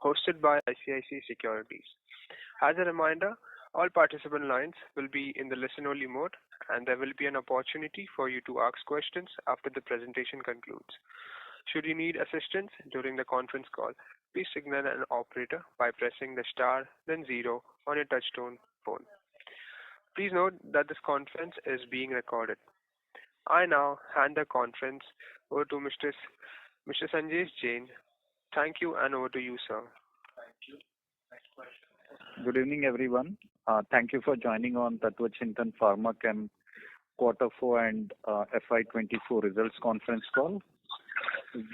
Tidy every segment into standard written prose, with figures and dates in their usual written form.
hosted by ICICI Securities. As a reminder, all participant lines will be in the listen-only mode, and there will be an opportunity for you to ask questions after the presentation concludes. Should you need assistance during the conference call, please signal an operator by pressing the star, then 0 on your touchtone phone. Please note that this conference is being recorded. I now hand the conference over to Mr. Sanjay Jain. Thank you, and over to you, sir. Thank you. Next question. Good evening, everyone. Thank you for joining on Tatva Chintan Pharma Chem Q4 and FY24 results conference call.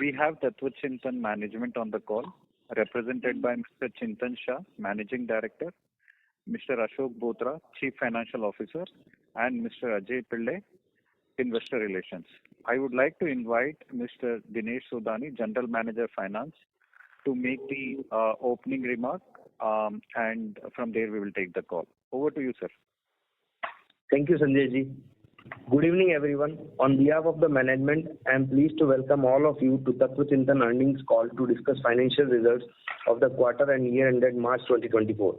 We have Tatva Chintan management on the call, represented by Mr. Chintan Shah, Managing Director, Mr. Ashok Botra, Chief Financial Officer, and Mr. Ajay Pillai, Investor Relations. I would like to invite Mr. Dinesh Sodani, General Manager Finance, to make the opening remark, and from there we will take the call. Over to you, sir. Thank you, Sanjay ji. Good evening, everyone. On behalf of the management, I am pleased to welcome all of you to Tatva Chintan earnings call to discuss financial results of the quarter and year ended March 2024.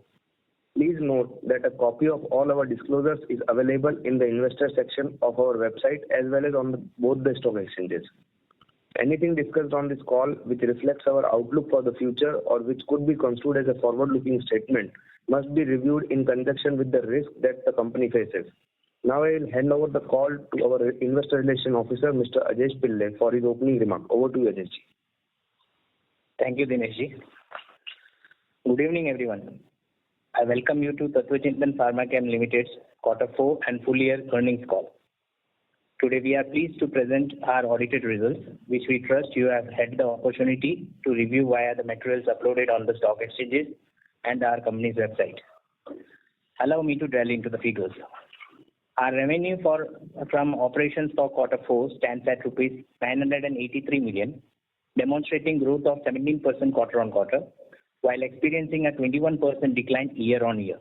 Please note that a copy of all our disclosures is available in the investor section of our website as well as on both the stock exchanges. Anything discussed on this call which reflects our outlook for the future or which could be construed as a forward-looking statement must be reviewed in conjunction with the risk that the company faces. Now I will hand over the call to our Investor Relations Officer, Mr. Ajay Pillai, for his opening remark. Over to you, Ajay ji. Thank you, Dinesh ji. Good evening, everyone. I welcome you to Tatva Chintan Pharma Chem Limited's Q4 and full year earnings call. Today we are pleased to present our audited results, which we trust you have had the opportunity to review via the materials uploaded on the stock exchanges and our company's website. Allow me to delve into the figures. Our revenue from operations for Q4 stands at rupees 983 million, demonstrating growth of 17% quarter-on-quarter, while experiencing a 21% decline year-on-year.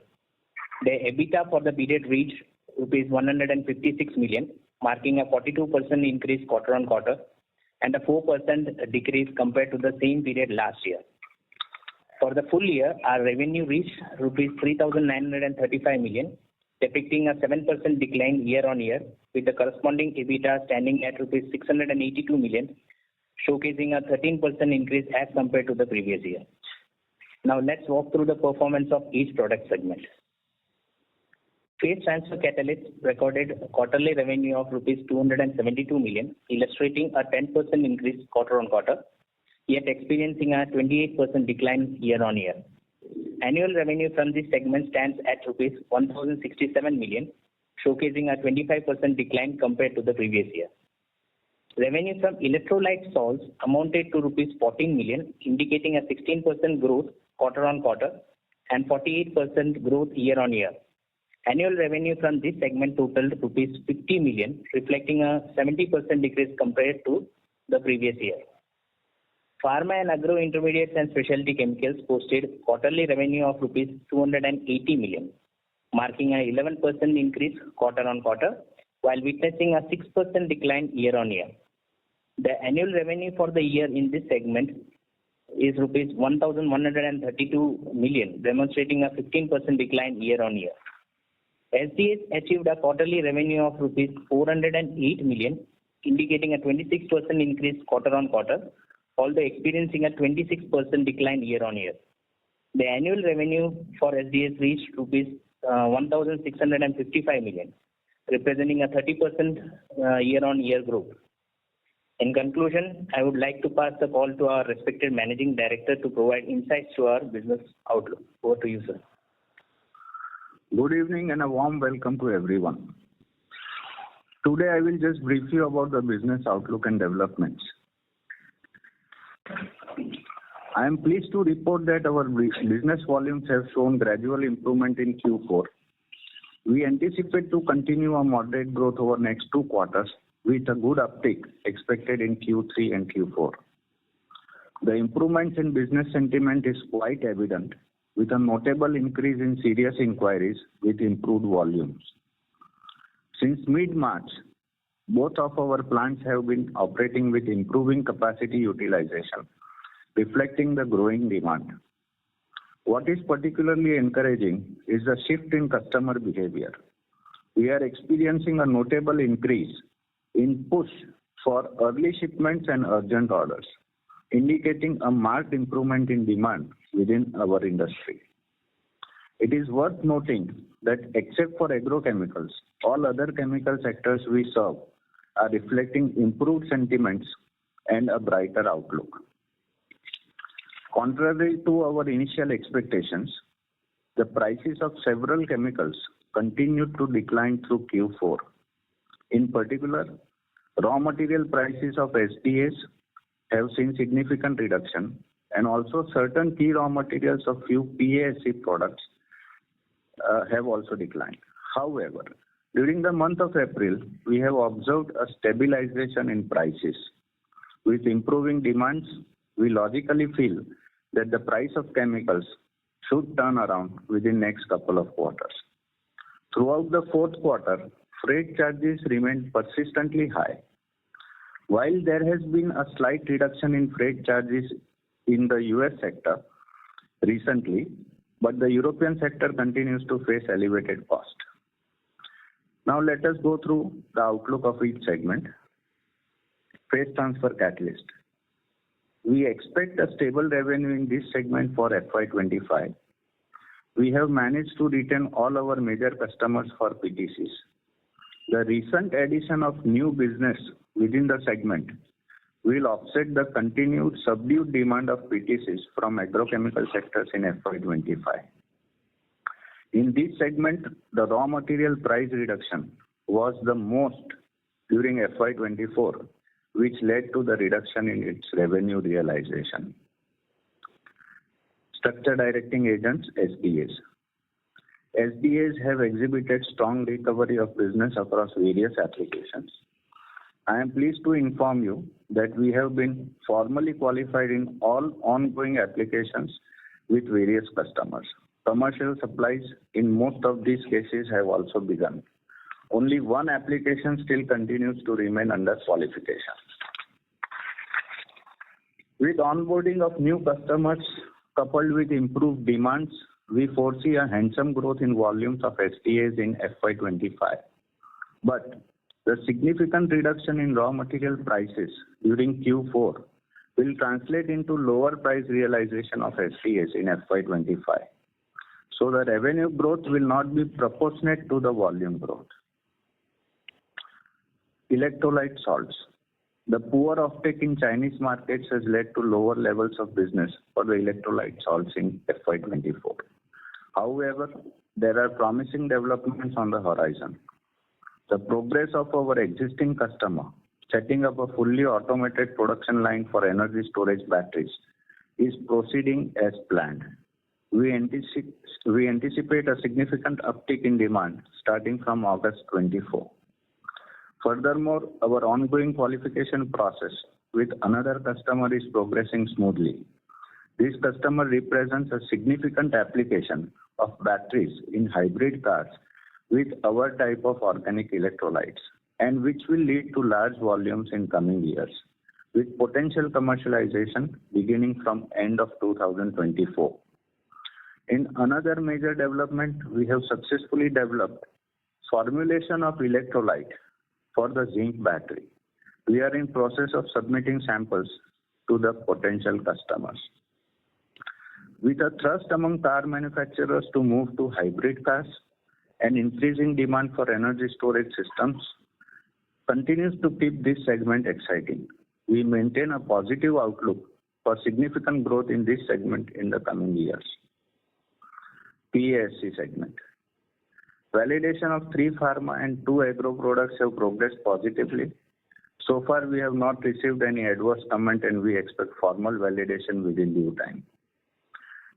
The EBITDA for the period reached rupees 156 million, marking a 42% increase quarter-on-quarter and a 4% decrease compared to the same period last year. For the full year, our revenue reached rupees 3,935 million, depicting a 7% decline year-on-year, with the corresponding EBITDA standing at rupees 682 million, showcasing a 13% increase as compared to the previous year. Now let's walk through the performance of each product segment. Phase transfer catalyst recorded a quarterly revenue of rupees 272 million, illustrating a 10% increase quarter-on-quarter, yet experiencing a 28% decline year-on-year. Annual revenue from this segment stands at rupees 1,067 million, showcasing a 25% decline compared to the previous year. Revenue from electrolyte salts amounted to rupees 14 million, indicating a 16% growth quarter-on-quarter and 48% growth year-on-year. Annual revenue from this segment totaled rupees 50 million, reflecting a 70% decrease compared to the previous year. Pharma and agro intermediates and specialty chemicals posted quarterly revenue of rupees 280 million, marking an 11% increase quarter-on-quarter, while witnessing a 6% decline year-on-year. The annual revenue for the year in this segment is rupees 1,132 million, demonstrating a 15% decline year-on-year. SDS achieved a quarterly revenue of rupees 408 million, indicating a 26% increase quarter-on-quarter, although experiencing a 26% decline year-on-year. The annual revenue for SDS reached rupees 1,655 million, representing a 30% year-on-year growth. In conclusion, I would like to pass the call to our respected Managing Director to provide insights to our business outlook. Over to you, sir. Good evening and a warm welcome to everyone. Today I will just brief you about the business outlook and developments. I am pleased to report that our business volumes have shown gradual improvement in Q4. We anticipate to continue a moderate growth over next 2 quarters with a good uptick expected in Q3 and Q4. The improvements in business sentiment is quite evident, with a notable increase in serious inquiries with improved volumes. Since mid-March, both of our plants have been operating with improving capacity utilization, reflecting the growing demand. What is particularly encouraging is the shift in customer behavior. We are experiencing a notable increase in push for early shipments and urgent orders, indicating a marked improvement in demand within our industry. It is worth noting that except for agrochemicals, all other chemical sectors we serve are reflecting improved sentiments and a brighter outlook. Contrary to our initial expectations, the prices of several chemicals continued to decline through Q4. In particular, raw material prices of SDAs have seen significant reduction, and also certain key raw materials of few PASC products have also declined. However, during the month of April, we have observed a stabilization in prices. With improving demands, we logically feel that the price of chemicals should turn around within next couple of quarters. Throughout the fourth quarter, freight charges remained persistently high. While there has been a slight reduction in freight charges in the US sector recently, but the European sector continues to face elevated cost. Now let us go through the outlook of each segment. Phase transfer catalyst. We expect a stable revenue in this segment for FY25. We have managed to retain all our major customers for PTCs. The recent addition of new business within the segment will offset the continued subdued demand of PTCs from agrochemical sectors in FY25. In this segment, the raw material price reduction was the most during FY24, which led to the reduction in its revenue realization. Structure directing agents, SDAs. SDAs have exhibited strong recovery of business across various applications. I am pleased to inform you that we have been formally qualified in all ongoing applications with various customers. Commercial supplies in most of these cases have also begun. Only one application still continues to remain under qualification. With onboarding of new customers coupled with improved demands, we foresee a handsome growth in volumes of SDAs in FY25. But the significant reduction in raw material prices during Q4 will translate into lower price realization of SDAs in FY25. So the revenue growth will not be proportionate to the volume growth. Electrolyte salts. The poor offtake in Chinese markets has led to lower levels of business for the electrolyte salts in FY24. However, there are promising developments on the horizon. The progress of our existing customer setting up a fully automated production line for energy storage batteries is proceeding as planned. We anticipate a significant uptick in demand starting from August 24. Furthermore, our ongoing qualification process with another customer is progressing smoothly. This customer represents a significant application of batteries in hybrid cars with our type of organic electrolytes, and which will lead to large volumes in coming years, with potential commercialization beginning from end of 2024. In another major development, we have successfully developed formulation of electrolyte for the zinc battery. We are in process of submitting samples to the potential customers. With a thrust among car manufacturers to move to hybrid cars and increasing demand for energy storage systems, continues to keep this segment exciting. We maintain a positive outlook for significant growth in this segment in the coming years. PASC segment. Validation of 3 pharma and 2 agro products have progressed positively. So far, we have not received any adverse comment and we expect formal validation within due time.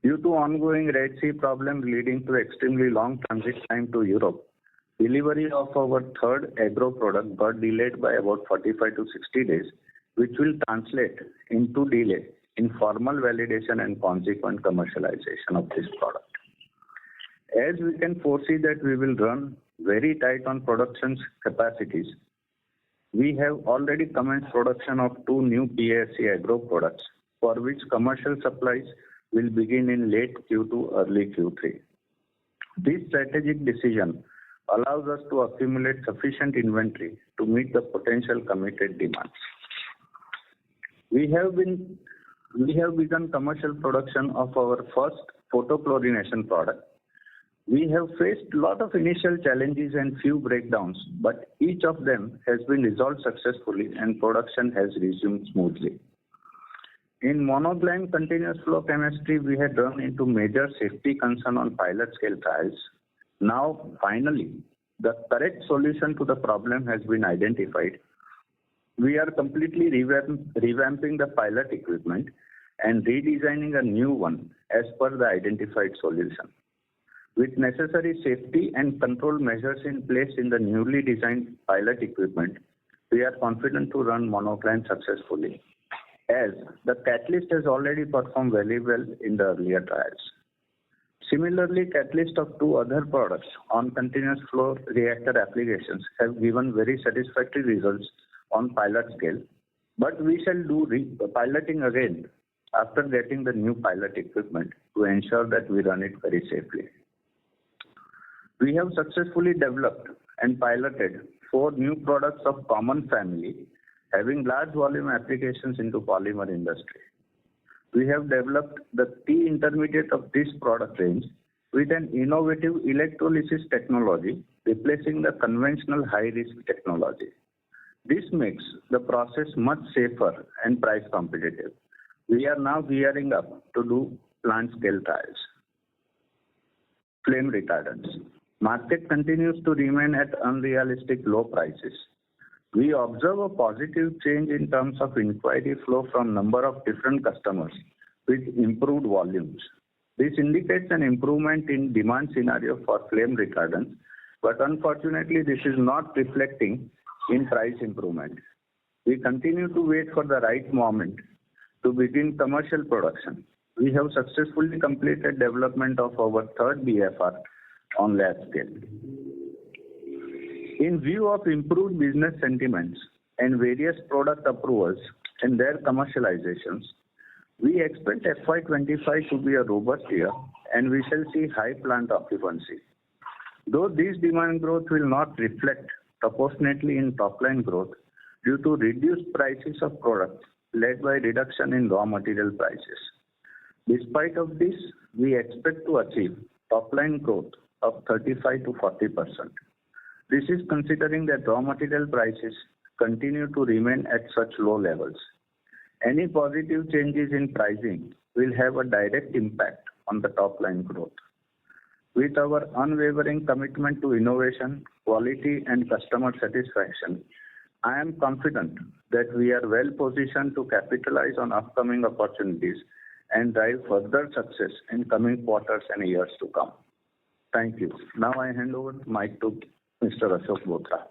Due to ongoing Red Sea problem leading to extremely long transit time to Europe, delivery of our third agro product got delayed by about 45 to 60 days, which will translate into delay in formal validation and consequent commercialization of this product. As we can foresee that we will run very tight on production capacities, we have already commenced production of 2 new PASC agro products for which commercial supplies will begin in late Q2, early Q3. This strategic decision allows us to accumulate sufficient inventory to meet the potential committed demands. We have begun commercial production of our first photochlorination product. We have faced a lot of initial challenges and few breakdowns, but each of them has been resolved successfully and production has resumed smoothly. In monocline continuous flow chemistry, we had run into major safety concern on pilot scale trials. Now, finally, the correct solution to the problem has been identified. We are completely revamping the pilot equipment and redesigning a new one as per the identified solution. With necessary safety and control measures in place in the newly designed pilot equipment, we are confident to run monocline successfully, as the catalyst has already performed very well in the earlier trials. Similarly, catalyst of two other products on continuous flow reactor applications have given very satisfactory results on pilot scale, but we shall do piloting again after getting the new pilot equipment to ensure that we run it very safely. We have successfully developed and piloted 4 new products of common family having large volume applications into polymer industry. We have developed the key intermediate of this product range with an innovative electrolysis technology replacing the conventional high-risk technology. This makes the process much safer and price competitive. We are now gearing up to do plant scale trials. Flame retardants. Market continues to remain at unrealistic low prices. We observe a positive change in terms of inquiry flow from number of different customers with improved volumes. This indicates an improvement in demand scenario for flame retardants, but unfortunately this is not reflecting in price improvement. We continue to wait for the right moment to begin commercial production. We have successfully completed development of our third BFR on lab scale. In view of improved business sentiments and various product approvals and their commercializations, we expect FY25 to be a robust year and we shall see high plant occupancy. Though this demand growth will not reflect proportionately in top line growth due to reduced prices of products led by reduction in raw material prices. Despite of this, we expect to achieve top line growth of 35 to 40%. This is considering that raw material prices continue to remain at such low levels. Any positive changes in pricing will have a direct impact on the top line growth. With our unwavering commitment to innovation, quality and customer satisfaction, I am confident that we are well positioned to capitalize on upcoming opportunities and drive further success in coming quarters and years to come. Thank you. Now I hand over the mic to Mr. Ashok Bothra.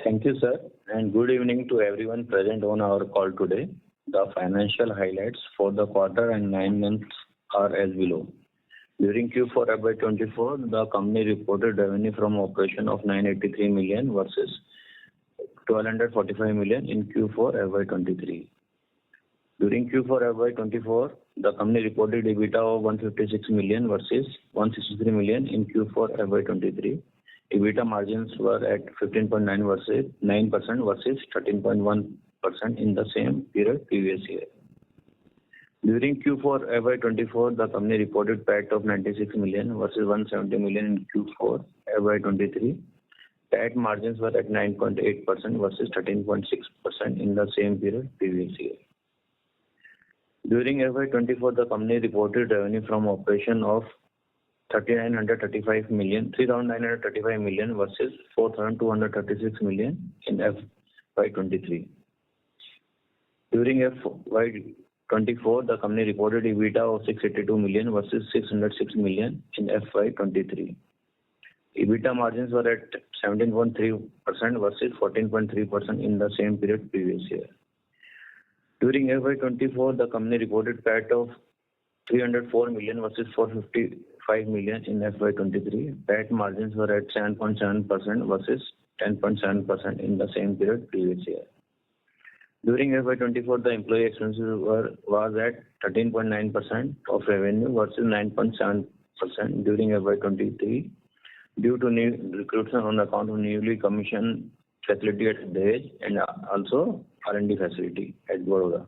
Thank you, sir, and good evening to everyone present on our call today. The financial highlights for the quarter and 9 months are as below. During Q4FY24, the company reported revenue from operation of 983 million versus 1245 million in Q4FY23. During Q4FY24, the company reported EBITDA of 156 million versus 163 million in Q4FY23. EBITDA margins were at 15.9% versus 13.1% in the same period previous year. During Q4FY24, the company reported PAT of 96 million versus 170 million in Q4FY23. PAT margins were at 9.8% versus 13.6% in the same period previous year. During FY24, the company reported revenue from operation of 3,935 million versus 4,236 million in FY23. During FY24, the company reported EBITDA of 682 million versus 606 million in FY23. EBITDA margins were at 17.3% versus 14.3% in the same period previous year. During FY24, the company reported PAT of 304 million versus 455 million in FY23. PAT margins were at 7.7% versus 10.7% in the same period previous year. During FY24, the employee expenses was at 13.9% of revenue versus 9.7% during FY23 due to new recruitment on account of newly commissioned facility at Dahej and also R&D facility at Baroda.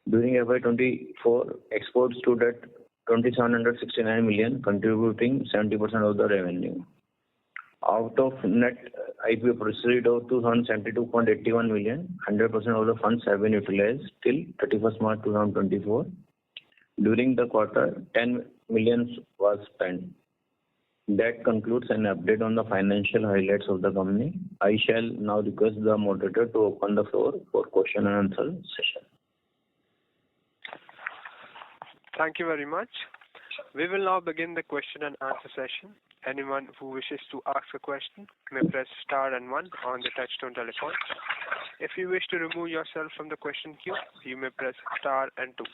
During FY24, exports stood at 2,769 million, contributing 70% of the revenue. Out of net IPO proceeds of 272.81 million, 100% of the funds have been utilized till 31st March 2024. During the quarter, 10 million was spent. That concludes an update on the financial highlights of the company. I shall now request the moderator to open the floor for question and answer session. Thank you very much. We will now begin the question and answer session. Anyone who wishes to ask a question may press star and 1 on the touchtone telephone. If you wish to remove yourself from the question queue, you may press star and 2.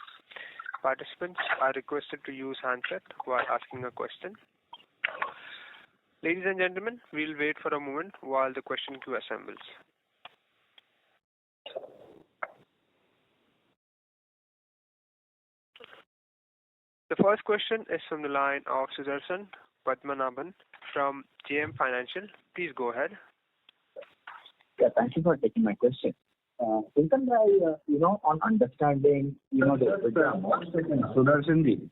Participants are requested to use handset while asking a question. Ladies and gentlemen, we'll wait for a moment while the question queue assembles. The first question is from the line of Sudarshan Padmanabhan from JM Financial. Please go ahead. Yeah, thank you for taking my question. Chintan, on understanding, Sudarshanji,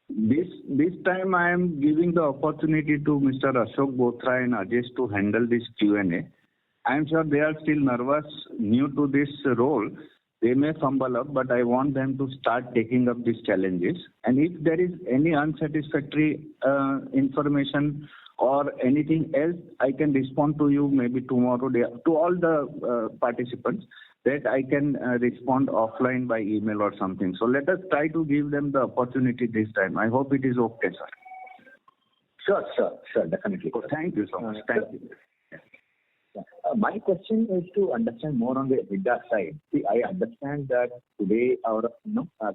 this time I am giving the opportunity to Mr. Ashok Bothra and Ajesh to handle this Q&A. I am sure they are still nervous, new to this role. They may fumble up, but I want them to start taking up these challenges. And if there is any unsatisfactory information or anything else, I can respond to you maybe tomorrow, to all the participants, that I can respond offline by email or something. So let us try to give them the opportunity this time. I hope it is okay, sir. Sure, definitely. Thank you so much. Thank you. My question is to understand more on the EBITDA side. See, I understand that today our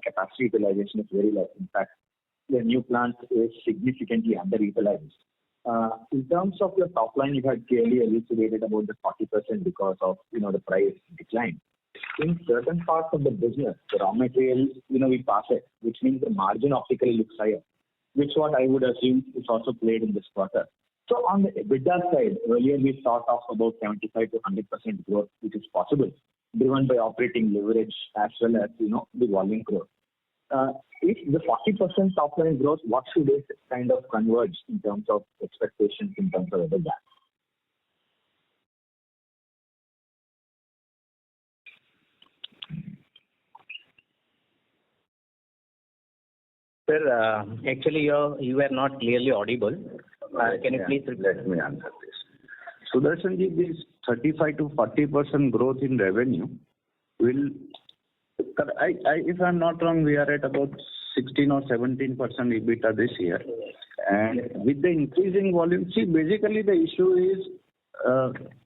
capacity utilization is very low. In fact, the new plant is significantly underutilized. In terms of your top line, you had clearly elucidated about the 40% because of the price decline. In certain parts of the business, the raw materials, we pass it, which means the margin optically looks higher, which what I would assume is also played in this quarter. So on the EBITDA side, earlier we thought of about 75 to 100% growth, which is possible, driven by operating leverage as well as, the volume growth. If the 40% top line growth, what should it kind of converge in terms of expectations in terms of EBITDA? Sir, actually you were not clearly audible. Can you please repeat? Let me answer this. Sudarshanji, this 35 to 40% growth in revenue will, if I'm not wrong, we are at about 16 or 17% EBITDA this year. And with the increasing volume, see, basically the issue is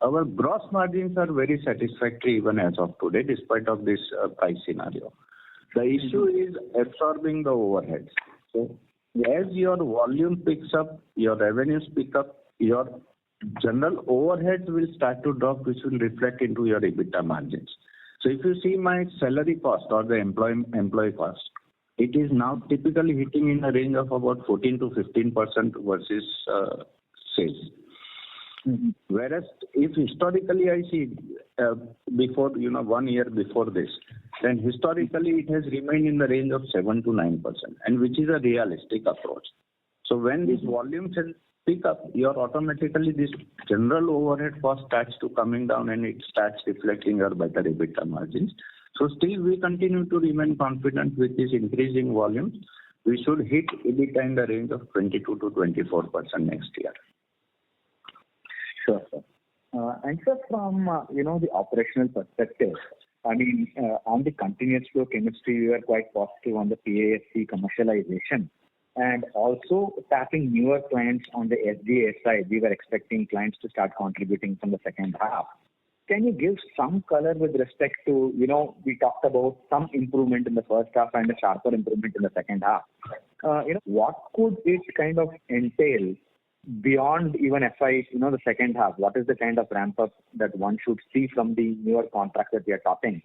our gross margins are very satisfactory even as of today, despite of this price scenario. The issue is absorbing the overheads. So as your volume picks up, your revenues pick up, your general overheads will start to drop, which will reflect into your EBITDA margins. So if you see my salary cost or the employee cost, it is now typically hitting in a range of about 14 to 15% versus sales. Mm-hmm. Whereas if historically I see before 1 year before this, then historically it has remained in the range of 7 to 9%, and which is a realistic approach. So when these volumes pick up, your automatically this general overhead cost starts to coming down and it starts reflecting your better EBITDA margins. So still we continue to remain confident with this increasing volumes. We should hit EBITDA in the range of 22 to 24% next year. Sure, sir. And sir, from the operational perspective, I mean, on the continuous flow chemistry, we were quite positive on the PASC commercialization, and also tapping newer clients on the SDA side. We were expecting clients to start contributing from the second half. Can you give some color with respect to, we talked about some improvement in the first half and a sharper improvement in the second half. What could it kind of entail beyond even FY, the second half, what is the kind of ramp up that one should see from the newer contracts that we are talking?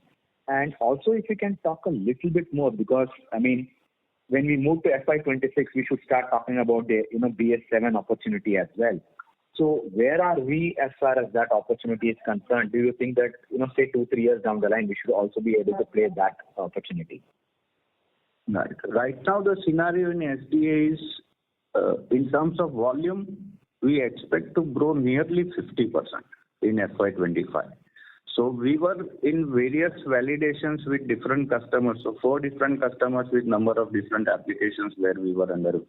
And also, if you can talk a little bit more, because when we move to FY26, we should start talking about the BS7 opportunity as well. So where are we as far as that opportunity is concerned? Do you think that say 2-3 years down the line, we should also be able to play that opportunity? Right. Right now, the scenario in SDA is, in terms of volume, we expect to grow nearly 50% in FY25. So we were in various validations with different customers. So 4 different customers with number of different applications where we were under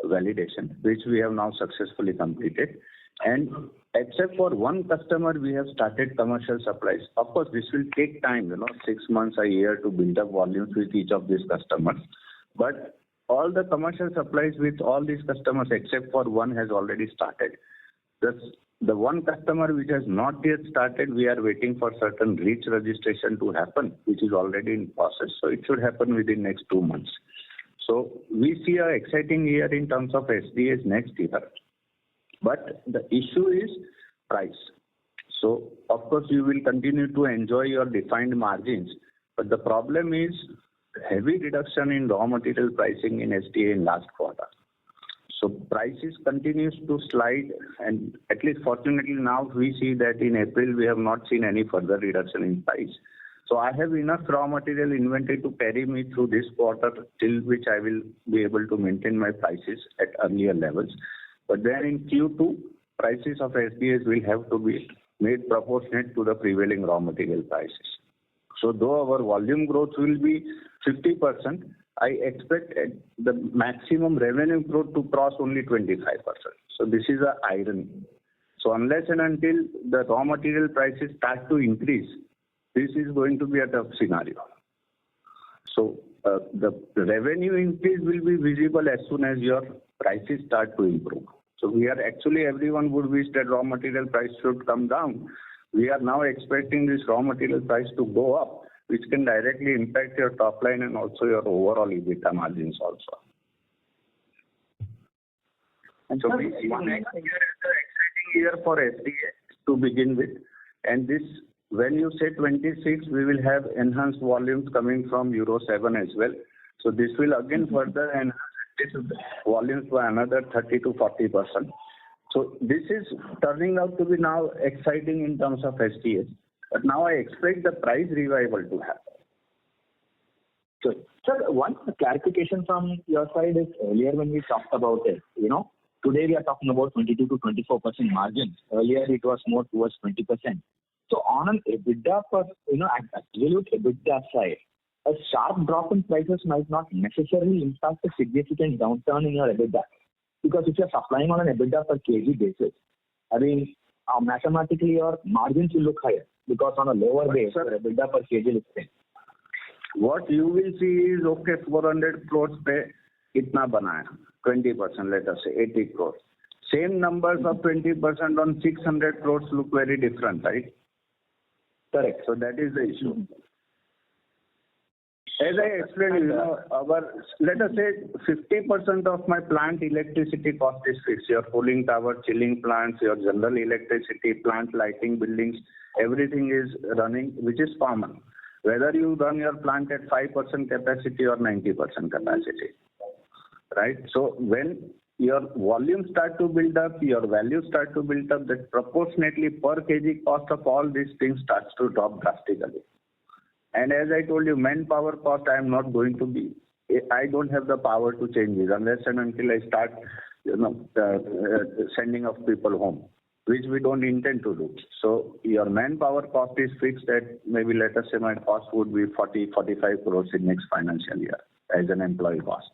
validation, which we have now successfully completed. And except for one customer, we have started commercial supplies. Of course, this will take time, 6 months, a year to build up volumes with each of these customers. But all the commercial supplies with all these customers, except for one, has already started. The one customer which has not yet started, we are waiting for certain REACH registration to happen, which is already in process. So it should happen within next 2 months. So we see an exciting year in terms of SDAs next year. But the issue is price. So of course you will continue to enjoy your defined margins. But the problem is heavy reduction in raw material pricing in SDA in last quarter. So prices continues to slide, and at least fortunately now we see that in April we have not seen any further reduction in price. So I have enough raw material inventory to carry me through this quarter, till which I will be able to maintain my prices at earlier levels. But then in Q2, prices of SDAs will have to be made proportionate to the prevailing raw material prices. So though our volume growth will be 50%, I expect the maximum revenue growth to cross only 25%. So this is an irony. So unless and until the raw material prices start to increase, this is going to be a tough scenario. So the revenue increase will be visible as soon as your prices start to improve. So we are actually, everyone would wish that raw material price should come down. We are now expecting this raw material price to go up, which can directly impact your top line and also your overall EBITDA margins also. And so we see next year as an exciting year for SDA to begin with. And this, when you say 26, we will have enhanced volumes coming from Euro 7 as well. So this will again further enhance this volumes by another 30 to 40%. So this is turning out to be now exciting in terms of SDA. But now I expect the price revival to happen. Sure. Sir, one clarification from your side is earlier when we talked about it, today we are talking about 22 to 24% margins. Earlier it was more towards 20%. So on an EBITDA absolute EBITDA side, a sharp drop in prices might not necessarily impact a significant downturn in your EBITDA. Because if you're supplying on an EBITDA per kg basis, mathematically your margins will look higher. Because on a lower base, your EBITDA per kg is thin. What you will see is, okay, 400 crores pe itna banaya, 20%, let us say, 80 crores. Same numbers of 20% on 600 crores look very different, right? Correct. So that is the issue. As I explained, let us say 50% of my plant electricity cost is fixed. Your cooling tower, chilling plants, your general electricity, plant lighting, buildings, everything is running, which is common. Whether you run your plant at 5% capacity or 90% capacity, right? So when your volumes start to build up, your values start to build up, that proportionately per kg cost of all these things starts to drop drastically. And as I told you, manpower cost, I don't have the power to change it unless and until I start, sending of people home, which we don't intend to do. So your manpower cost is fixed at maybe, let us say my cost would be 40-45 crores in next financial year as an employee cost.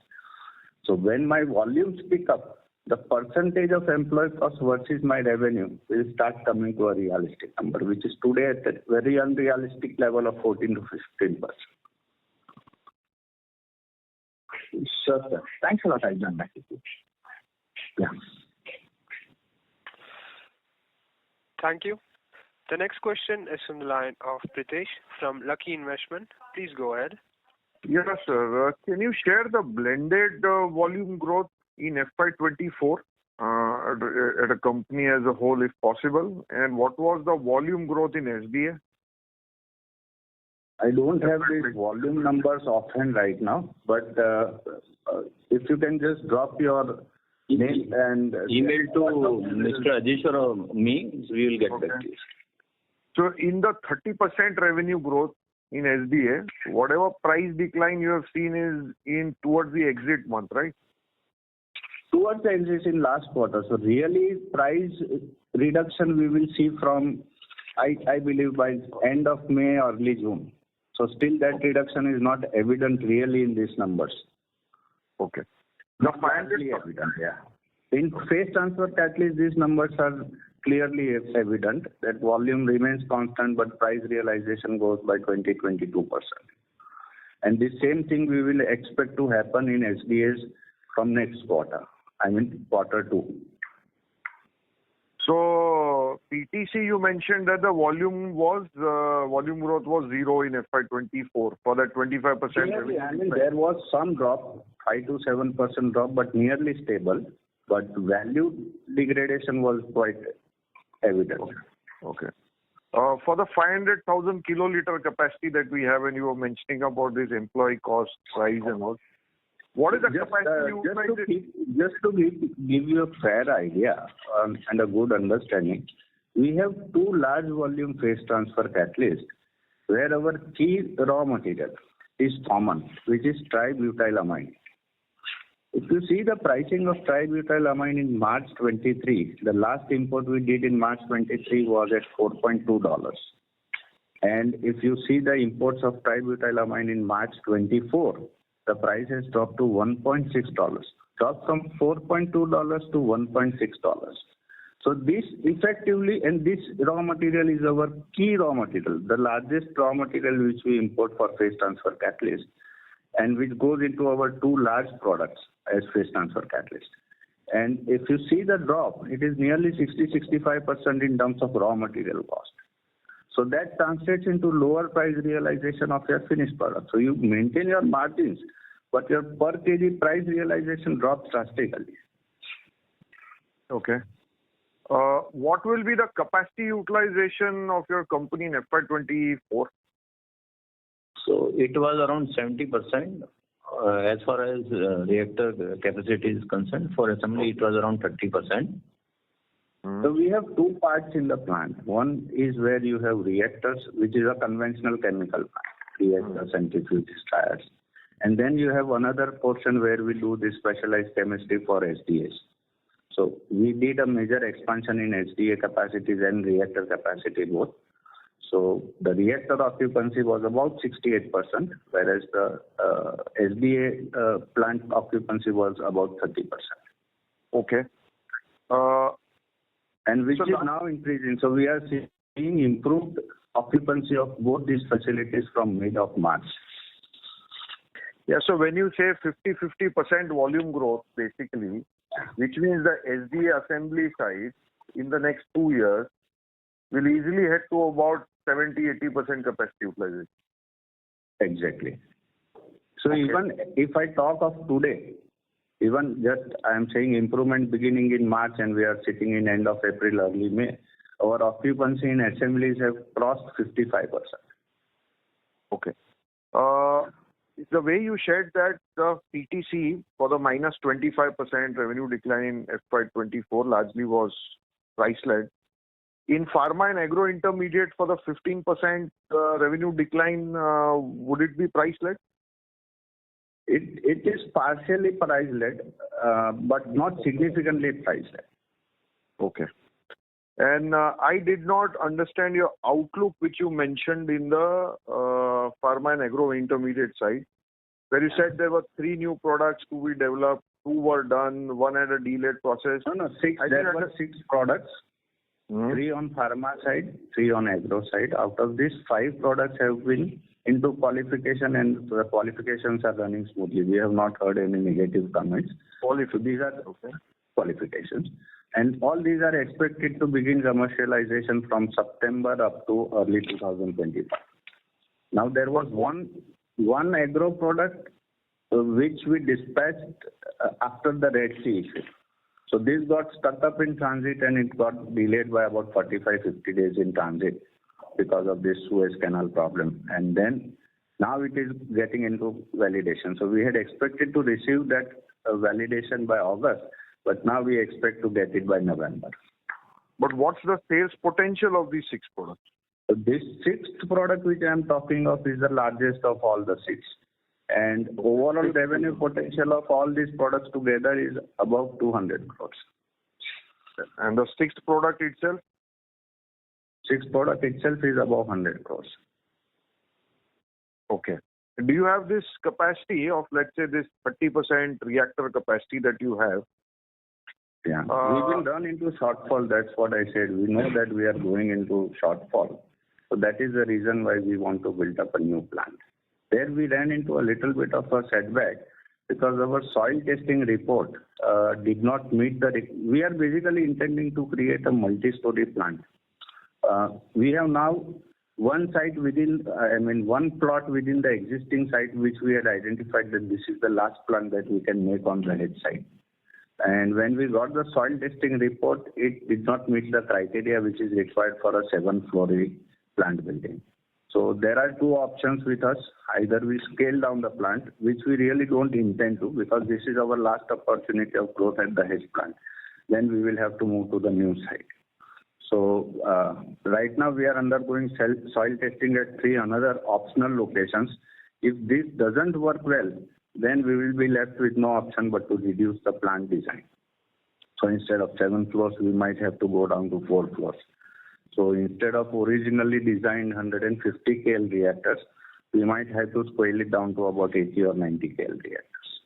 So when my volumes pick up, the percentage of employee cost versus my revenue will start coming to a realistic number, which is today at a very unrealistic level of 14 to 15%. Sure, sir. Thanks a lot. I'll join back with you. Yeah. Thank you. The next question is from the line of Pritesh from Lucky Investment. Please go ahead. Yes, sir. Can you share the blended volume growth in FY24 at a company as a whole, if possible? And what was the volume growth in SDA? I don't have these volume numbers offhand right now, but if you can just drop your name and email to Mr. Ajish or me, we will get back to you. So in the 30% revenue growth in SDA, whatever price decline you have seen is in towards the exit month, right? Towards the exit in last quarter. So really price reduction we will see from, I believe, by end of May, early June. So still that reduction is not evident really in these numbers. Okay. The 500 evident, yeah. In phase transfer catalyst, these numbers are clearly evident that volume remains constant, but price realization goes by 20-22%. And the same thing we will expect to happen in SDAs from next quarter. I mean quarter 2. So PTC, you mentioned that the volume growth was 0 in FY24 for that 25%. Clearly, I mean there was some drop, 5 to 7% drop, but nearly stable. But value degradation was quite evident. Okay. For the 500,000 kiloliter capacity that we have, and you were mentioning about this employee cost rise and all, what is the capacity just to give you a fair idea and a good understanding, we have 2 large volume phase transfer catalysts where our key raw material is common, which is tributylamine. If you see the pricing of tributylamine in March 23, the last import we did in March 23 was at $4.2. And if you see the imports of tributylamine in March 24, the price has dropped to $1.6, dropped from $4.2 to $1.6. So this effectively, and this raw material is our key raw material, the largest raw material which we import for phase transfer catalyst, and which goes into our 2 large products as phase transfer catalyst. And if you see the drop, it is nearly 60-65% in terms of raw material cost. So that translates into lower price realization of your finished product. So you maintain your margins, but your per kg price realization drops drastically. Okay. What will be the capacity utilization of your company in FY24? So it was around 70%. As far as reactor capacity is concerned, for assembly it was around 30%. So we have 2 parts in the plant. One is where you have reactors, which is a conventional chemical plant, reactors, centrifuges, dryers. And then you have another portion where we do this specialized chemistry for SDAs. So we did a major expansion in SDA capacities and reactor capacity both. So the reactor occupancy was about 68%, whereas the SDA plant occupancy was about 30%. Okay. And which is now increasing. So we are seeing improved occupancy of both these facilities from mid of March. Yeah, so when you say 50% volume growth, basically, which means the SDA assembly side in the next 2 years will easily head to about 70-80% capacity utilization. Exactly. So okay. Even if I talk of today, even just I am saying improvement beginning in March and we are sitting in end of April, early May, our occupancy in assemblies have crossed 55%. Okay. The way you shared that the PTC for the minus 25% revenue decline in FY24 largely was price-led. In pharma and agro intermediate for the 15% revenue decline, would it be price-led? It is partially price-led, but not significantly price-led. Okay. And I did not understand your outlook which you mentioned in the pharma and agro intermediate side, where you said there were 3 new products to be developed, 2 were done, 1 had a delayed process. No, 6. There were 6 products. 3 on pharma side, 3 on agro side. Out of these, 5 products have been into qualification and the qualifications are running smoothly. We have not heard any negative comments. These are qualifications. And all these are expected to begin commercialization from September up to early 2025. Now there was one agro product which we dispatched after the Red Sea issue. So this got stuck up in transit and it got delayed by about 45-50 days in transit because of this Suez Canal problem. And then now it is getting into validation. So we had expected to receive that validation by August, but now we expect to get it by November. But what's the sales potential of these 6 products? So this 6th product which I am talking of is the largest of all the 6. And overall revenue potential of all these products together is above 200 crores. And the 6th product itself? 6th product itself is above 100 crores. Okay. Do you have this capacity of, let's say, this 30% reactor capacity that you have? Yeah. We will run into shortfall. That's what I said. We know that we are going into shortfall. So that is the reason why we want to build up a new plant. There we ran into a little bit of a setback because our soil testing report did not meet we are basically intending to create a multi-story plant. We have now one plot within the existing site which we had identified that this is the last plant that we can make on the head side. And when we got the soil testing report, it did not meet the criteria which is required for a 7-story plant building. So there are 2 options with us. Either we scale down the plant, which we really don't intend to because this is our last opportunity of growth at the hedge plant. Then we will have to move to the new site. So right now we are undergoing soil testing at 3 another optional locations. If this doesn't work well, then we will be left with no option but to reduce the plant design. So instead of 7 floors, we might have to go down to 4 floors. So instead of originally designed 150 KL reactors, we might have to scale it down to about 80 or 90 KL reactors.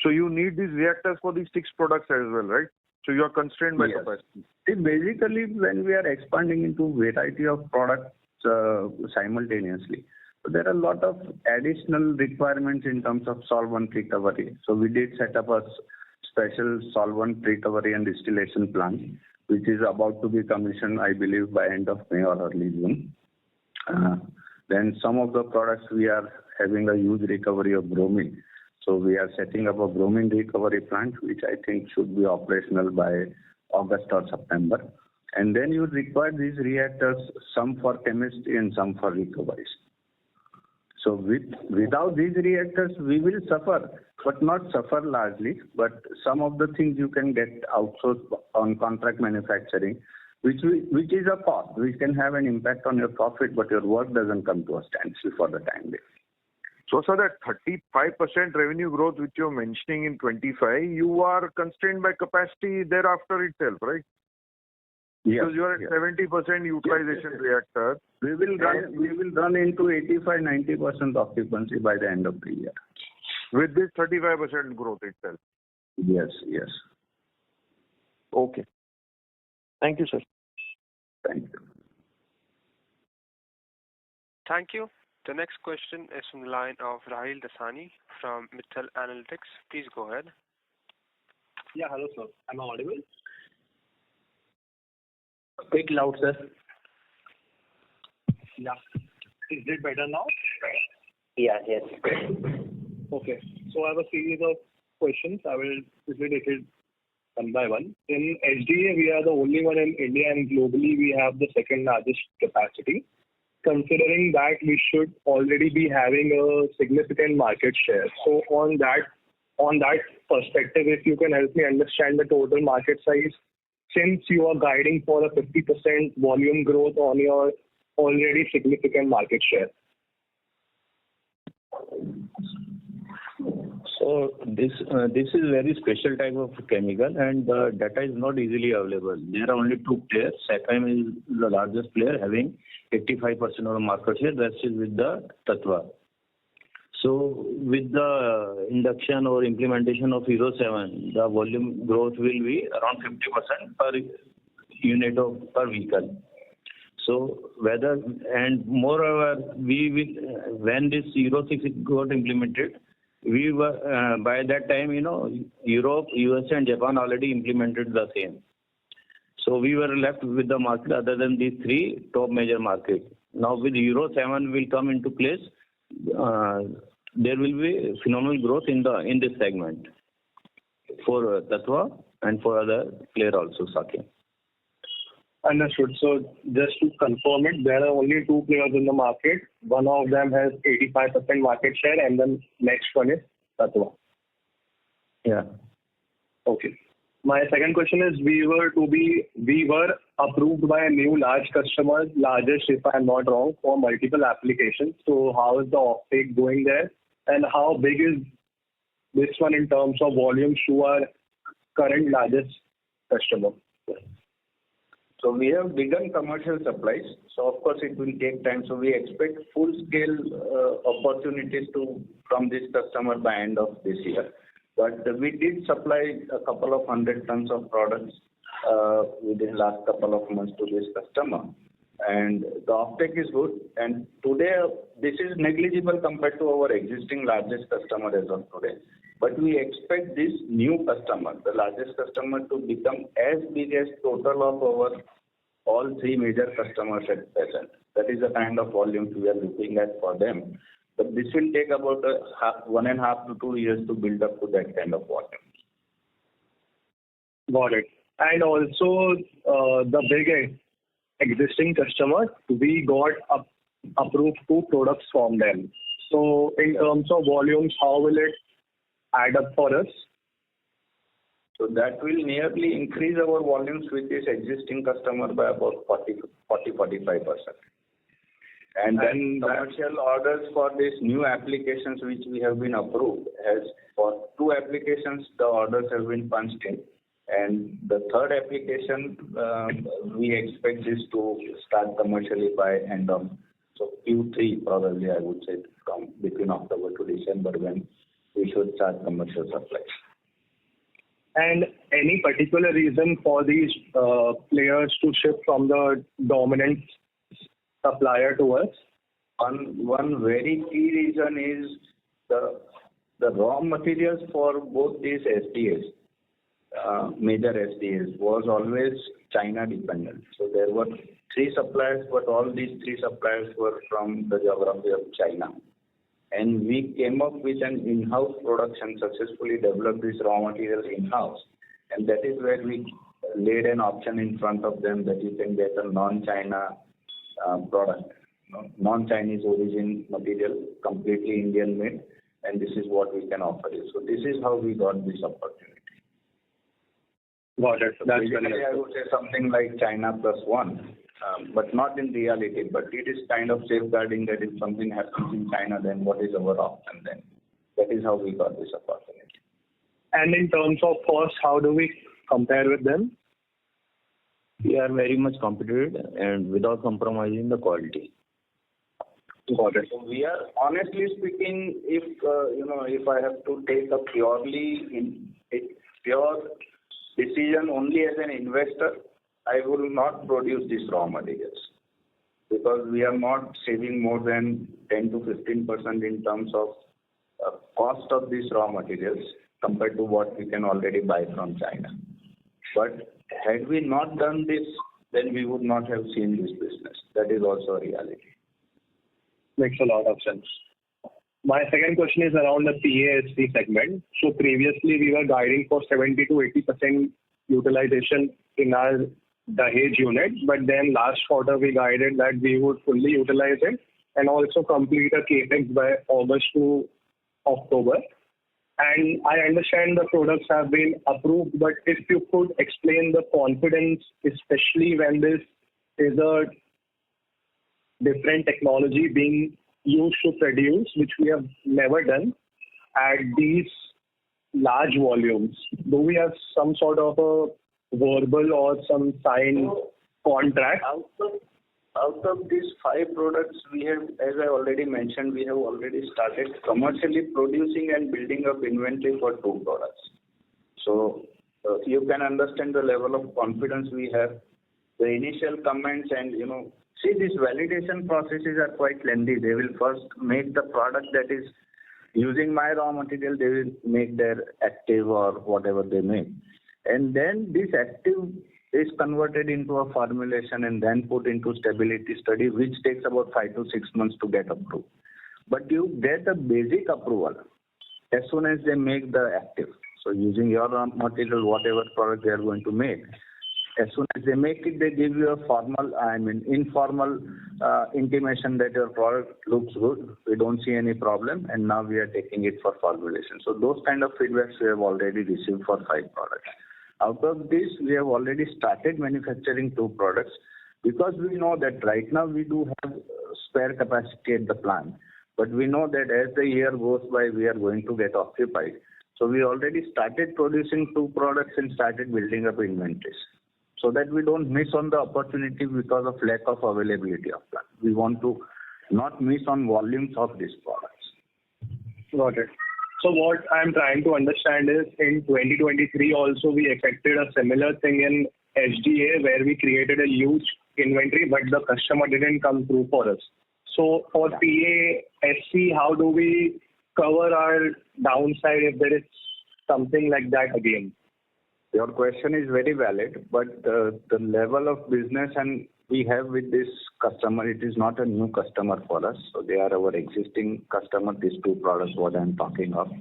So you need these reactors for these 6 products as well, right? So you are constrained by capacity. See, basically, when we are expanding into variety of products simultaneously, so there are a lot of additional requirements in terms of solvent recovery. So we did set up a special solvent recovery and distillation plant, which is about to be commissioned, I believe, by end of May or early June. Then some of the products we are having a huge recovery of bromine. So we are setting up a bromine recovery plant, which I think should be operational by August or September. And then you require these reactors, some for chemistry and some for recoveries. So without these reactors, we will suffer, but not suffer largely. But some of the things you can get outsourced on contract manufacturing, which is a cost, which can have an impact on your profit, but your work doesn't come to a standstill for the time being. So, sir, that 35% revenue growth which you're mentioning in 25, you are constrained by capacity thereafter itself, right? Yes. Because you are at 70% utilization reactor. We will run into 85-90% occupancy by the end of the year. With this 35% growth itself. Yes. Okay. Thank you, sir. Thank you. Thank you. The next question is from the line of Rahil Dasani from Mittal Analytics. Please go ahead. Yeah, hello, sir. Am I audible? Bit loud, sir. Yeah. Is it better now? Yeah, yes. Okay. So I have a series of questions. I will quickly take it one by one. In HDA, we are the only one in India, and globally we have the second largest capacity. Considering that, we should already be having a significant market share. So on that perspective, if you can help me understand the total market size, since you are guiding for a 50% volume growth on your already significant market share. So this is very special type of chemical, and the data is not easily available. There are only 2 players. Sapphire is the largest player, having 85% of the market share. Rest is with the Tatva. So with the induction or implementation of Euro 7, the volume growth will be around 50% per unit per vehicle. So moreover, we will, when this Euro 6 got implemented, we were by that time, Europe, US, and Japan already implemented the same. So we were left with the market other than these 3 top major markets. Now with Euro 7 will come into place, there will be phenomenal growth in this segment for Tatva and for other player also, Saket. Understood. So just to confirm it, there are only two players in the market. One of them has 85% market share, and then next one is Tatva. Yeah. Okay. My second question is, we were approved by a new large customer, largest if I'm not wrong, for multiple applications. So how is the offtake going there, and how big is this one in terms of volume to our current largest customer? So we have begun commercial supplies. So of course it will take time. So we expect full scale opportunities from this customer by end of this year. But we did supply a couple of 100 tons of products within last couple of months to this customer. And the offtake is good. And today this is negligible compared to our existing largest customer as of today. But we expect this new customer, the largest customer, to become as big as total of our all three major customers at present. That is the kind of volume we are looking at for them. But this will take about 1.5 to 2 years to build up to that kind of volume. Got it. And also the big existing customer, we got approved 2 products from them. So in terms of volumes, how will it add up for us? So that will nearly increase our volumes with this existing customer by about 40-45%. And then commercial orders for these new applications which we have been approved, as for 2 applications the orders have been punched in. And the third application, we expect this to start commercially by end of Q3 probably, I would say, from between October to December, when we should start commercial supplies. And any particular reason for these players to shift from the dominant supplier to us? One very key reason is the raw materials for both these SDAs, major SDAs, was always China dependent. So there were 3 suppliers, but all these 3 suppliers were from the geography of China. And we came up with an in-house production, successfully developed these raw materials in-house. And that is where we laid an option in front of them that you can get a non-China product, non-Chinese origin material, completely Indian made, and this is what we can offer you. So this is how we got this opportunity. Got it. That's basically, I would say something like China plus 1. But not in reality, but it is kind of safeguarding that if something happens in China, then what is our option then? That is how we got this opportunity. And in terms of cost, how do we compare with them? We are very much competitive and without compromising the quality. Got it. So we are, honestly speaking, if I have to take a pure decision only as an investor, I will not produce these raw materials because we are not saving more than 10 to 15% in terms of cost of these raw materials compared to what we can already buy from China. But had we not done this, then we would not have seen this business. That is also a reality. Makes a lot of sense. My second question is around the PASP segment. So previously we were guiding for 70 to 80% utilization in our Dahej unit, but then last quarter we guided that we would fully utilize it and also complete a capex by August to October. And I understand the products have been approved, but if you could explain the confidence, especially when this is a different technology being used to produce, which we have never done at these large volumes. Do we have some sort of a verbal or some signed contract? Out of these 5 products, we have, as I already mentioned, we have already started commercially producing and building up inventory for 2 products. So you can understand the level of confidence we have. The initial comments and, see, these validation processes are quite lengthy. They will first make the product that is using my raw material, they will make their active or whatever they make. And then this active is converted into a formulation and then put into stability study, which takes about 5 to 6 months to get approved. But you get a basic approval as soon as they make the active. So using your raw material, whatever product they are going to make, as soon as they make it, they give you a informal intimation that your product looks good. We don't see any problem, and now we are taking it for formulation. So those kind of feedbacks we have already received for 5 products. Out of this, we have already started manufacturing 2 products because we know that right now we do have spare capacity at the plant, but we know that as the year goes by, we are going to get occupied. So we already started producing 2 products and started building up inventories, so that we don't miss on the opportunity because of lack of availability of plant. We want to not miss on volumes of these products. Got it. So what I'm trying to understand is in 2023 also we affected a similar thing in HDA where we created a huge inventory but the customer didn't come through for us. So for PA, SC, how do we cover our downside if there is something like that again? Your question is very valid, but the level of business and we have with this customer, it is not a new customer for us. So they are our existing customer, these 2 products what I am talking of.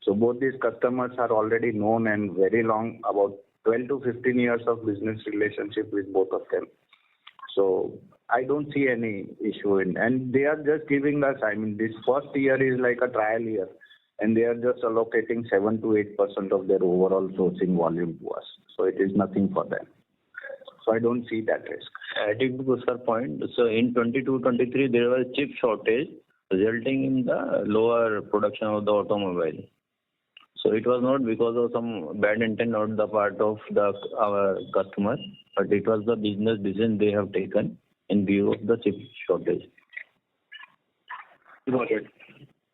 So both these customers are already known and very long, about 12 to 15 years of business relationship with both of them. So I don't see any issue and they are just giving us, this first year is like a trial year. And they are just allocating 7 to 8% of their overall sourcing volume to us. So it is nothing for them. So I don't see that risk. Adding to Sir's point, so in 22-23 there was chip shortage resulting in the lower production of the automobile. So it was not because of some bad intent on the part of our customer, but it was the business decision they have taken in view of the chip shortage. Got it.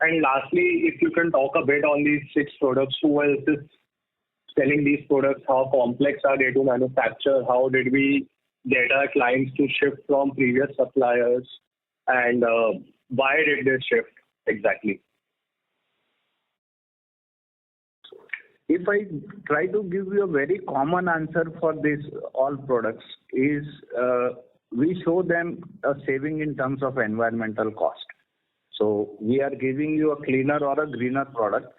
And lastly, if you can talk a bit on these 6 products, who else is selling these products? How complex are they to manufacture? How did we get our clients to shift from previous suppliers? And why did they shift exactly? If I try to give you a very common answer for these all products is we show them a saving in terms of environmental cost. So we are giving you a cleaner or a greener product.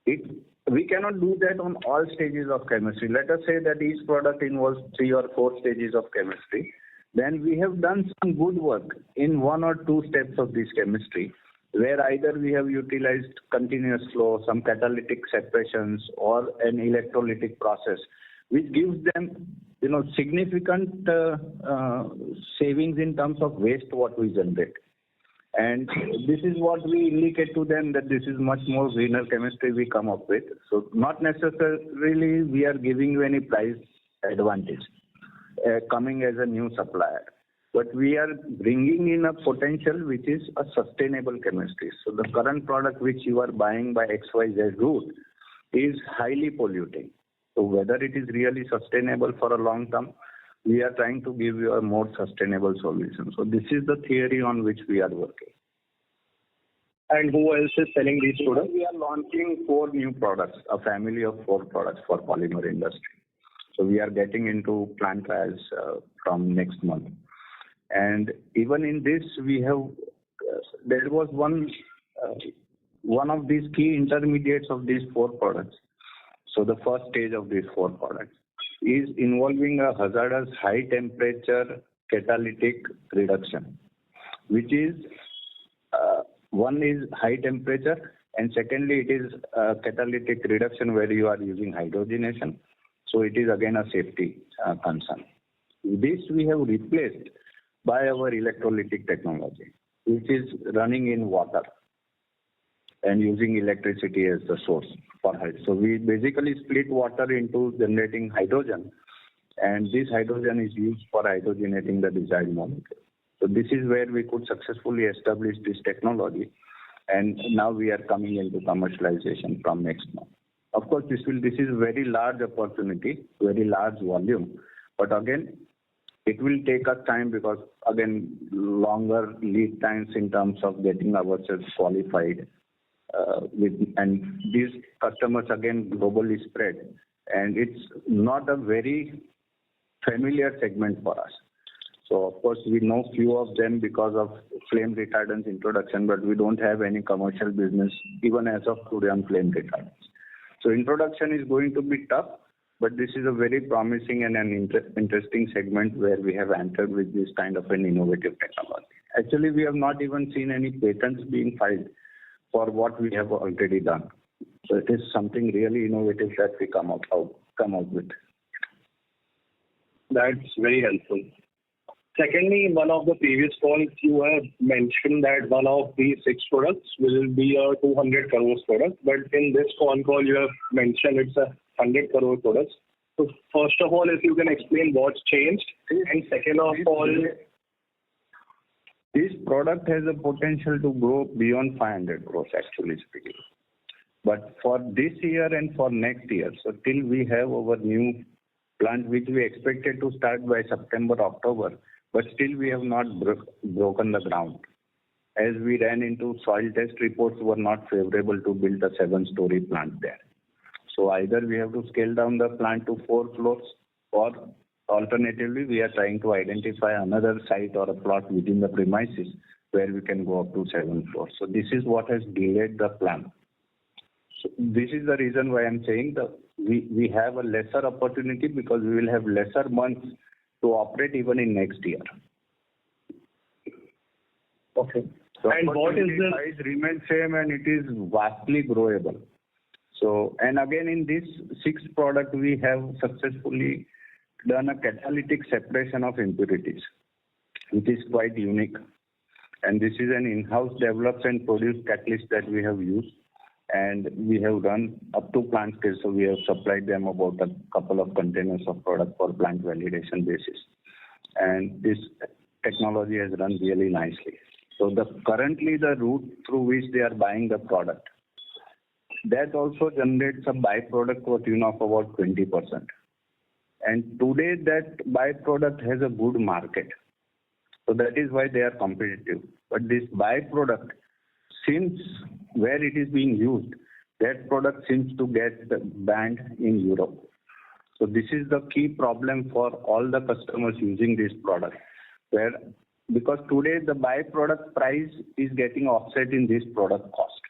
We cannot do that on all stages of chemistry. Let us say that each product involves 3 or 4 stages of chemistry. Then we have done some good work in 1 or 2 steps of this chemistry, where either we have utilized continuous flow, some catalytic separations, or an electrolytic process, which gives them significant savings in terms of waste what we generate. And this is what we indicate to them that this is much more greener chemistry we come up with. So not necessarily we are giving you any price advantage coming as a new supplier. But we are bringing in a potential which is a sustainable chemistry. So the current product which you are buying by XYZ route is highly polluting. So whether it is really sustainable for a long term, we are trying to give you a more sustainable solution. So this is the theory on which we are working. And who else is selling these products? We are launching 4 new products, a family of 4 products for polymer industry. So we are getting into plant trials from next month. And even in this, we have there was one of these key intermediates of these 4 products. So the first stage of these 4 products is involving a hazardous high temperature catalytic reduction, which is one is high temperature and secondly it is catalytic reduction where you are using hydrogenation. So it is again a safety concern. This we have replaced by our electrolytic technology, which is running in water and using electricity as the source for hydrogen. So we basically split water into generating hydrogen, and this hydrogen is used for hydrogenating the desired molecule. So this is where we could successfully establish this technology, and now we are coming into commercialization from next month. Of course, this is very large opportunity, very large volume, but again, it will take us time because again, longer lead times in terms of getting ourselves qualified. And these customers again globally spread, and it's not a very familiar segment for us. So of course we know few of them because of flame retardants introduction, but we don't have any commercial business even as of today on flame retardants. So introduction is going to be tough, but this is a very promising and an interesting segment where we have entered with this kind of an innovative technology. Actually, we have not even seen any patents being filed for what we have already done. So it is something really innovative that we come out with. That's very helpful. Secondly, in one of the previous calls, you have mentioned that one of these 6 products will be a 200 crores product, but in this phone call, you have mentioned it's a 100 crore product. So first of all, if you can explain what's changed, and second of all, this product has a potential to grow beyond 500 crores, actually speaking. But for this year and for next year, so till we have our new plant, which we expected to start by September, October, but still we have not broken the ground. As we ran into soil test reports were not favorable to build a 7-story plant there. So either we have to scale down the plant to 4 floors, or alternatively we are trying to identify another site or a plot within the premises where we can go up to 7 floors. So this is what has delayed the plan. So this is the reason why I'm saying that we have a lesser opportunity, because we will have lesser months to operate even in next year. okay. So And what is the size remains same, and it is vastly growable. So, and again in this 6 product, we have successfully done a catalytic separation of impurities, which is quite unique. And this is an in-house developed and produced catalyst that we have used. And we have done up to plant scale, so we have supplied them about a couple of containers of product for plant validation basis. And this technology has run really nicely. So currently the route through which they are buying the product, that also generates a byproduct to a tune of about 20%. And today that byproduct has a good market. So that is why they are competitive. But this byproduct, since where it is being used, that product seems to get banned in Europe. So this is the key problem for all the customers using this product, where because today the byproduct price is getting offset in this product cost.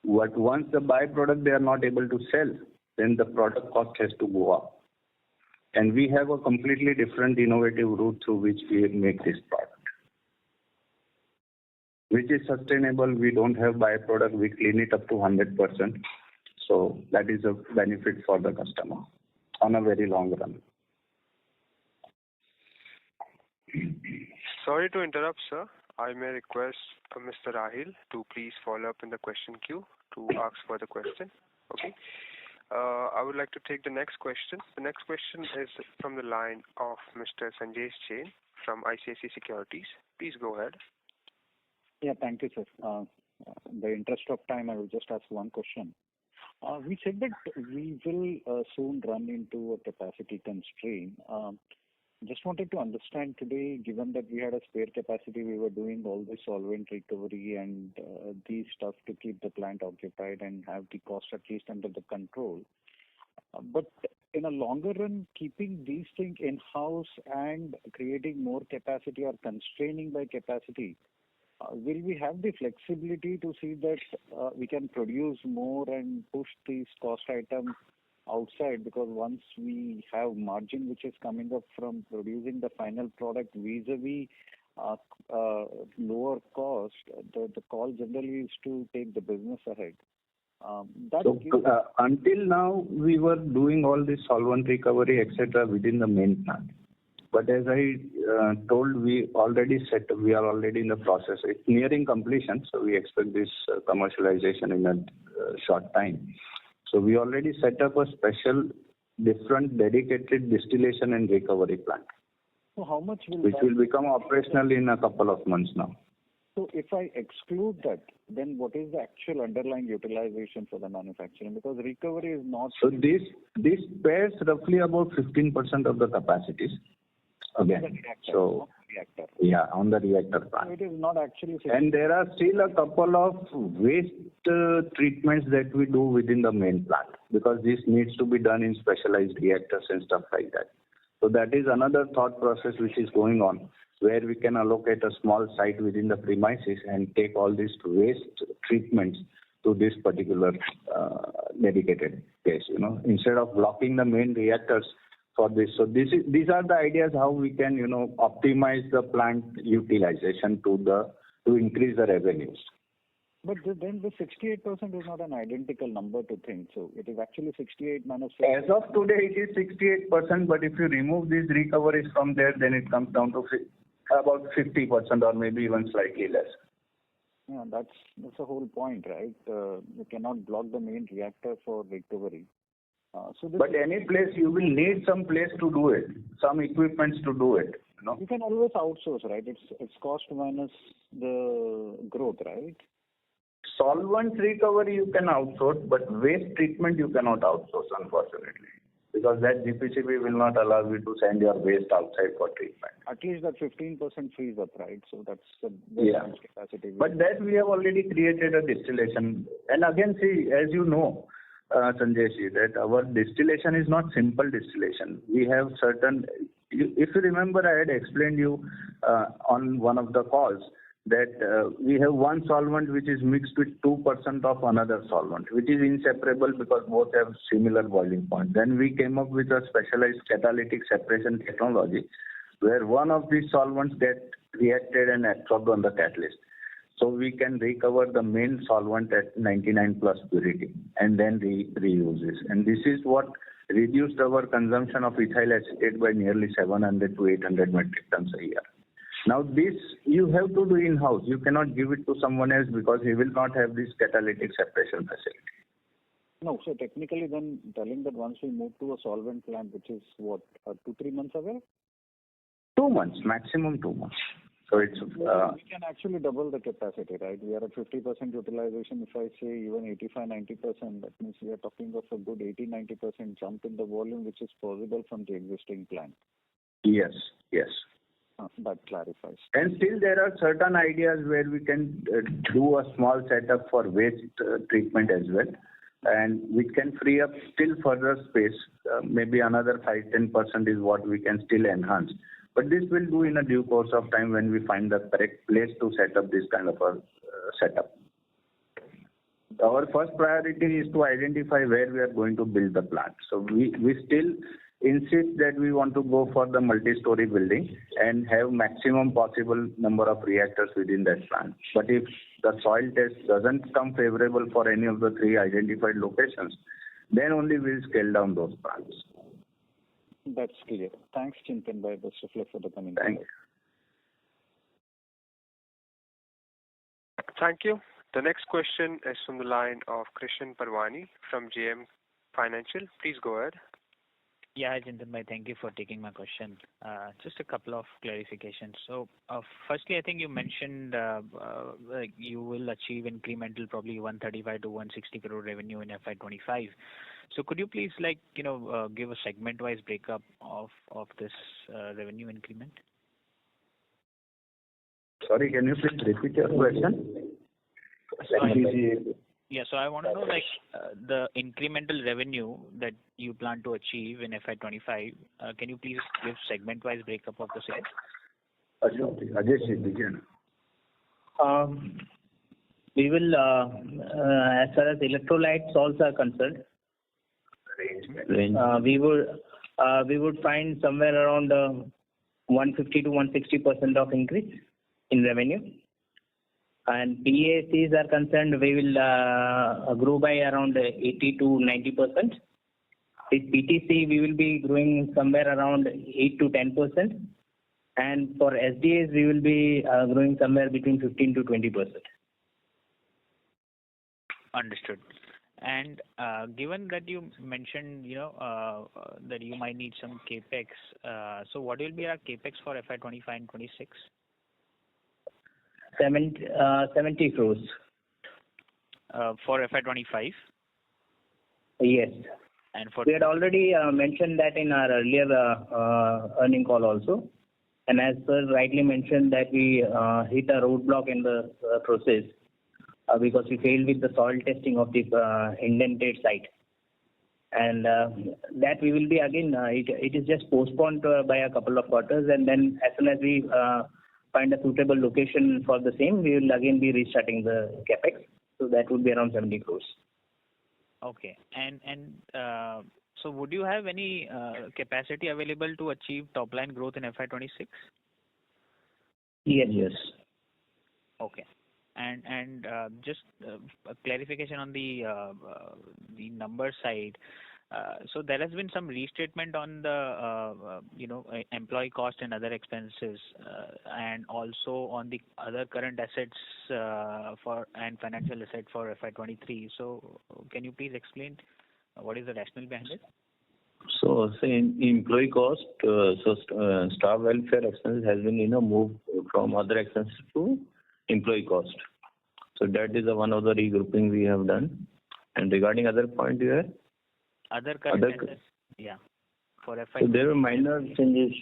But once the byproduct they are not able to sell, then the product cost has to go up. And we have a completely different innovative route through which we make this product, which is sustainable. We don't have byproduct. We clean it up to 100%. So that is a benefit for the customer on a very long run. Sorry to interrupt, sir. I may request Mr. Rahil to please follow up in the question queue to ask further question. Okay. I would like to take the next question. The next question is from the line of Mr. Sanjesh Jain from ICICI Securities. Please go ahead. Yeah, thank you, sir. In the interest of time, I will just ask one question. We said that we will soon run into a capacity constraint. Just wanted to understand today, given that we had a spare capacity, we were doing all the solvent recovery and these stuff to keep the plant occupied and have the cost at least under the control. But in a longer run, keeping these things in-house and creating more capacity or constraining by capacity, will we have the flexibility to see that we can produce more and push these cost items outside? Because once we have margin which is coming up from producing the final product vis-a-vis lower cost, the call generally is to take the business ahead. Until now, we were doing all this solvent recovery, etc., within the main plant. But as I told, we are already in the process. It's nearing completion, so we expect this commercialization in a short time. So we already set up a special, different, dedicated distillation and recovery plant. So how much will which will become operational in a couple of months now. So if I exclude that, then what is the actual underlying utilization for the manufacturing? Because recovery is not... So this spares roughly about 15% of the capacities. Again, so reactor. Yeah, on the reactor plant. So it is not actually... And there are still a couple of waste treatments that we do within the main plant, because this needs to be done in specialized reactors and stuff like that. So that is another thought process which is going on, where we can allocate a small site within the premises and take all these waste treatments to this particular dedicated case, instead of blocking the main reactors for this. So these are the ideas how we can, optimize the plant utilization to increase the revenues. But then the 68% is not an identical number to think. So it is actually 68 minus 50. As of today, it is 68%, but if you remove these recoveries from there, then it comes down to about 50% or maybe even slightly less. Yeah, that's the whole point, right? You cannot block the main reactor for recovery. But any place you will need some place to do it, some equipments to do it. You can always outsource, right? It's cost minus the growth, right? Solvent recovery you can outsource, but waste treatment you cannot outsource, unfortunately, because that GPCB will not allow you to send your waste outside for treatment. At least that 15% frees up, right? So that's the capacity. But that we have already created a distillation. And again, see, as you know, Sanjay ji, that our distillation is not simple distillation. We have certain, if you remember, I had explained you on one of the calls that we have one solvent which is mixed with 2% of another solvent, which is inseparable because both have similar boiling point. Then we came up with a specialized catalytic separation technology where one of these solvents get reacted and absorbed on the catalyst. So we can recover the main solvent at 99 plus purity and then reuse this. And this is what reduced our consumption of ethyl acetate by nearly 700 to 800 metric tons a year. Now this you have to do in-house. You cannot give it to someone else because he will not have this catalytic separation facility. No, so technically then telling that once we move to a solvent plant, which is what, 2-3 months away? 2 months, maximum 2 months. So it's we can actually double the capacity, right? We are at 50% utilization. If I say even 85-90%, that means we are talking of a good 80-90% jump in the volume, which is possible from the existing plant. Yes. That clarifies. And still there are certain ideas where we can do a small setup for waste treatment as well, and which can free up still further space. Maybe another 5-10% is what we can still enhance. But this will do in a due course of time when we find the correct place to set up this kind of a setup. Our first priority is to identify where we are going to build the plant. So we still insist that we want to go for the multi-story building and have maximum possible number of reactors within that plant. But if the soil test doesn't come favorable for any of the 3 identified locations, then only we'll scale down those plants. That's clear. Thanks, Chintan. Best of luck for the coming. Thank you. Thank you. The next question is from the line of Krishan Parwani from JM Financial. Please go ahead. Yeah, hi, Chintan bhai. Thank you for taking my question. Just a couple of clarifications. So, firstly, I think you mentioned you will achieve incremental probably 135 to 160 crore revenue in FY25. So, could you please, give a segment-wise breakup of this revenue increment? Sorry, can you please repeat your question? Yeah, so I want to know the incremental revenue that you plan to achieve in FY25. Can you please give segment-wise breakup of the sales? We will, as far as electrolyte salts are concerned, we would find somewhere around 150 to 160% of increase in revenue. And PACs are concerned, we will grow by around 80 to 90%. With PTC, we will be growing somewhere around 8 to 10%. And for SDAs, we will be growing somewhere between 15 to 20%. Understood. And given that you mentioned, that you might need some capex, so what will be our capex for FY25 and 26? 70 crores. For FY25? Yes. And for we had already mentioned that in our earlier earning call also. And as sir rightly mentioned that we hit a roadblock in the process because we failed with the soil testing of the indented site. And that we will be again, it is just postponed by a couple of quarters, and then as soon as we find a suitable location for the same, we will again be restarting the capex. So that would be around 70 crores. Okay. And so would you have any capacity available to achieve top line growth in FY26? Yes. Okay. And just a clarification on the number side. So there has been some restatement on the employee cost and other expenses, and also on the other current assets and financial assets for FY23. So can you please explain what is the rationale behind it? So, in employee cost, staff welfare expenses has been moved from other expenses to employee cost. So that is one of the regrouping we have done. And regarding other point you have? Other current assets, yeah. For FY. So there were minor changes.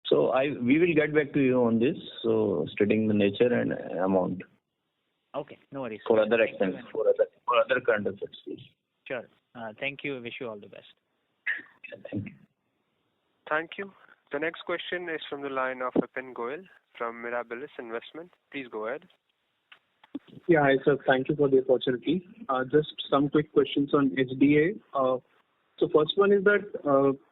So we will get back to you on this. So stating the nature and amount. Okay, no worries. For other expenses, for other current assets, please. Sure. Thank you. Wish you all the best. Thank you. Thank you. The next question is from the line of Vipin Goyal from Mirabilis Investment. Please go ahead. Yeah, hi sir. Thank you for the opportunity. Just some quick questions on HDA. So first one is that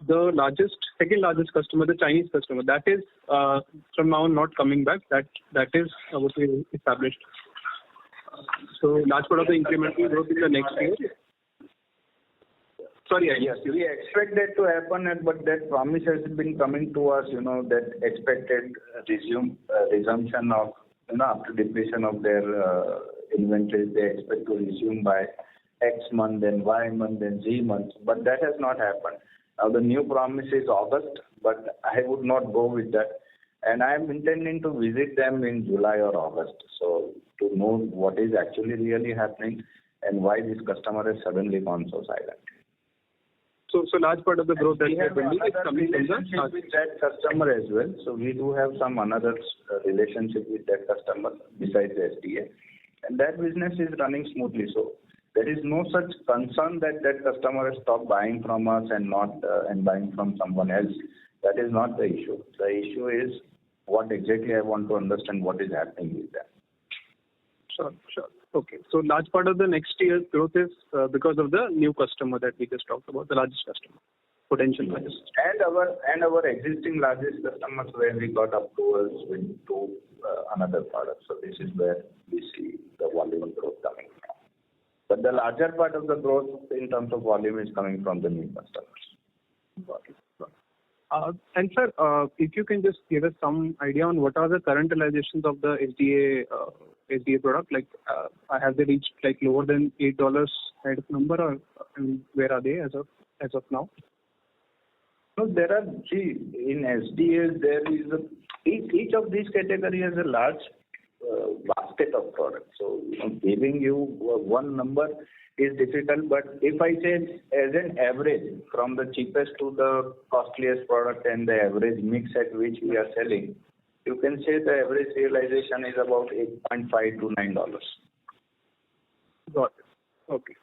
the second largest customer, the Chinese customer, that is from now on not coming back. That is what we established. So large part of the incremental growth in the next year. Sorry, yes, we expect that to happen, but that promise has been coming to us, that expected resumption of, after depletion of their inventories, they expect to resume by X month, then Y month, then Z month, but that has not happened. Now the new promise is August, but I would not go with that. And I am intending to visit them in July or August, so to know what is actually really happening and why this customer has suddenly gone so silent. So large part of the growth that we are building is coming from the with that customer as well. So we do have some another relationship with that customer besides SDA, and that business is running smoothly. So there is no such concern that customer has stopped buying from us and not and buying from someone else. That is not the issue. The issue is what exactly I want to understand what is happening with them. Sure. Okay. So large part of the next year's growth is because of the new customer that we just talked about, the largest customer, potential largest. And our existing largest customers where we got approvals to another product. So this is where we see the volume growth coming from. But the larger part of the growth in terms of volume is coming from the new customers. Got it. And sir, if you can just give us some idea on what are the current realizations of the SDA product, like have they reached like lower than $8 kind of number, or where are they as of now? So there are in SDA there is each of these category has a large basket of products. So giving you one number is difficult, but if I say as an average from the cheapest to the costliest product and the average mix at which we are selling, you can say the average realization is about $8.5 to $9. Got it. Okay.